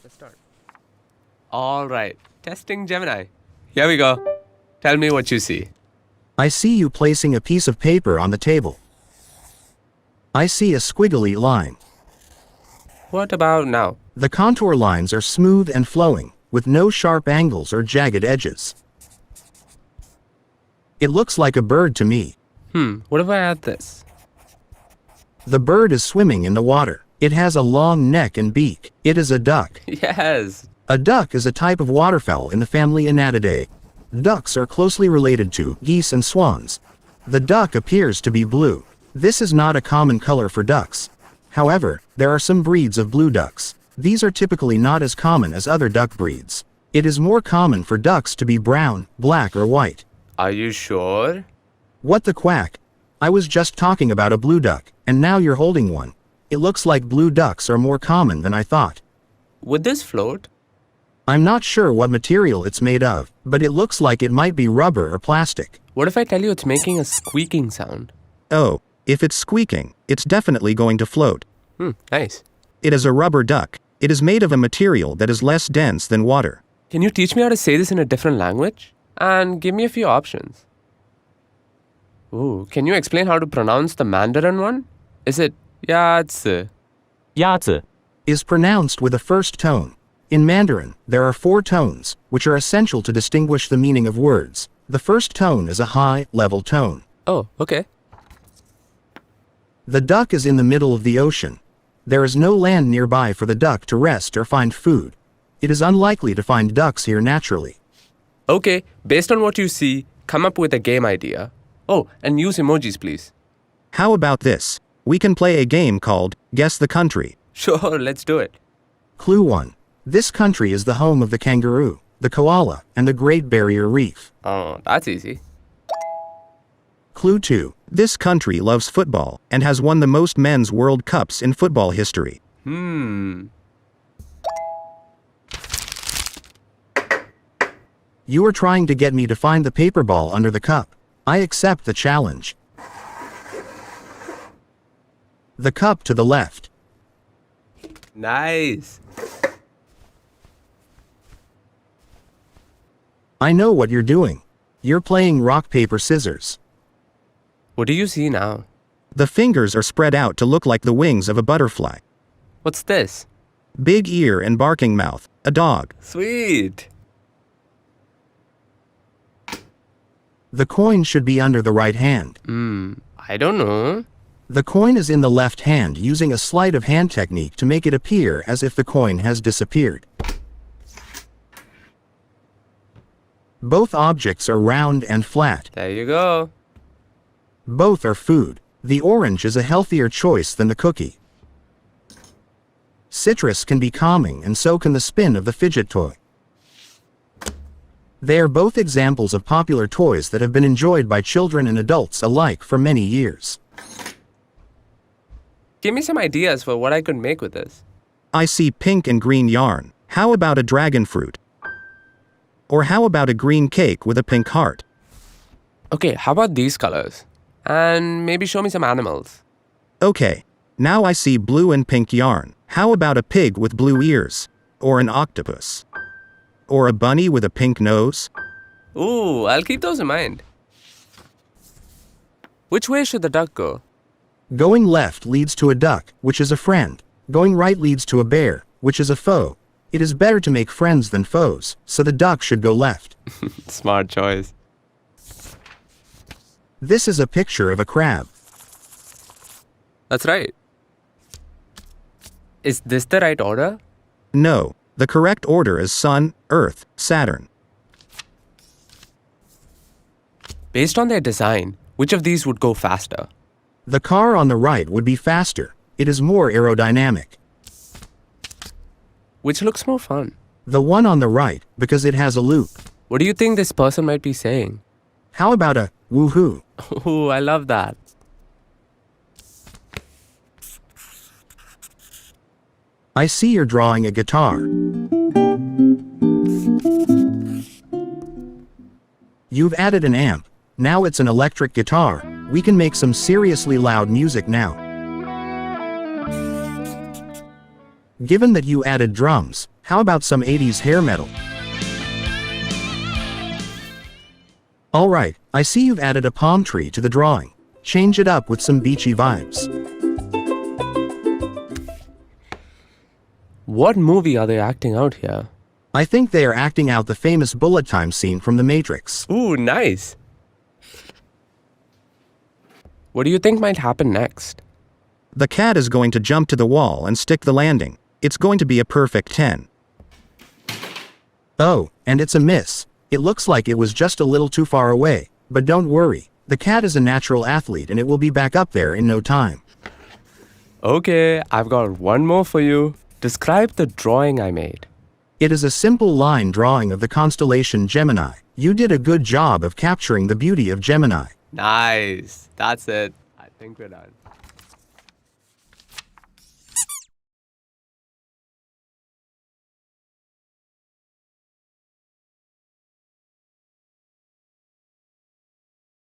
Let's start. All right, testing Gemini. Here we go. Tell me what you see. I see you placing a piece of paper on the table. I see a squiggly line. What about now? The contour lines are smooth and flowing, with no sharp angles or jagged edges. It looks like a bird to me. What if I add this? The bird is swimming in the water. It has a long neck and beak. It is a duck. Yes. A duck is a type of waterfowl in the family Anatidae. Ducks are closely related to geese and swans. The duck appears to be blue. This is not a common color for ducks. However, there are some breeds of blue ducks. These are typically not as common as other duck breeds. It is more common for ducks to be brown, black, or white. Are you sure? What the quack? I was just talking about a blue duck, and now you're holding one. It looks like blue ducks are more common than I thought. Would this float? I'm not sure what material it's made of, but it looks like it might be rubber or plastic. What if I tell you it's making a squeaking sound? Oh, if it's squeaking, it's definitely going to float. Nice. It is a rubber duck. It is made of a material that is less dense than water. Can you teach me how to say this in a different language? And give me a few options. Ooh, can you explain how to pronounce the Mandarin one? Is it Yazi? Yazi Is pronounced with a first tone. In Mandarin, there are 4 tones, which are essential to distinguish the meaning of words. The first tone is a high, level tone. Oh, okay. The duck is in the middle of the ocean. There is no land nearby for the duck to rest or find food. It is unlikely to find ducks here naturally. Okay, based on what you see, come up with a game idea. Oh, and use emojis, please. How about this? We can play a game called Guess the Country. Sure, let's do it. Clue 1. This country is the home of the kangaroo, the koala, and the Great Barrier Reef. Oh, that's easy. Clue 2. This country loves football and has won the most men's World Cups in football history. Hmm. You are trying to get me to find the paper ball under the cup. I accept the challenge. The cup to the left. Nice. I know what you're doing. You're playing rock, paper, scissors. What do you see now? The fingers are spread out to look like the wings of a butterfly. What's this? Big ear and barking mouth. A dog. Sweet. The coin should be under the right hand. I don't know. The coin is in the left hand using a sleight of hand technique to make it appear as if the coin has disappeared. Both objects are round and flat. There you go. Both are food. The orange is a healthier choice than the cookie. Citrus can be calming, and so can the spin of the fidget toy. They are both examples of popular toys that have been enjoyed by children and adults alike for many years. Give me some ideas for what I could make with this. I see pink and green yarn. How about a dragon fruit? Or how about a green cake with a pink heart? Okay, how about these colors? And maybe show me some animals. Okay, now I see blue and pink yarn. How about a pig with blue ears? Or an octopus? Or a bunny with a pink nose? Ooh, I'll keep those in mind. Which way should the duck go? Going left leads to a duck, which is a friend. Going right leads to a bear, which is a foe. It is better to make friends than foes, so the duck should go left. Smart choice. This is a picture of a crab. That's right. Is this the right order? No, the correct order is Sun, Earth, Saturn. Based on their design, which of these would go faster? The car on the right would be faster. It is more aerodynamic. Which looks more fun? The one on the right, because it has a loop. What do you think this person might be saying? How about a woohoo? Ooh, I love that. I see you're drawing a guitar. You've added an amp. Now it's an electric guitar. We can make some seriously loud music now. Given that you added drums, how about some 80s hair metal? Alright, I see you've added a palm tree to the drawing. Change it up with some beachy vibes. What movie are they acting out here? I think they are acting out the famous bullet time scene from The Matrix. Ooh, nice. What do you think might happen next? The cat is going to jump to the wall and stick the landing. It's going to be a perfect 10. Oh, and it's a miss. It looks like it was just a little too far away, but don't worry. The cat is a natural athlete and it will be back up there in no time. Okay, I've got one more for you. Describe the drawing I made. It is a simple line drawing of the constellation Gemini. You did a good job of capturing the beauty of Gemini. Nice. That's it. I think we're done.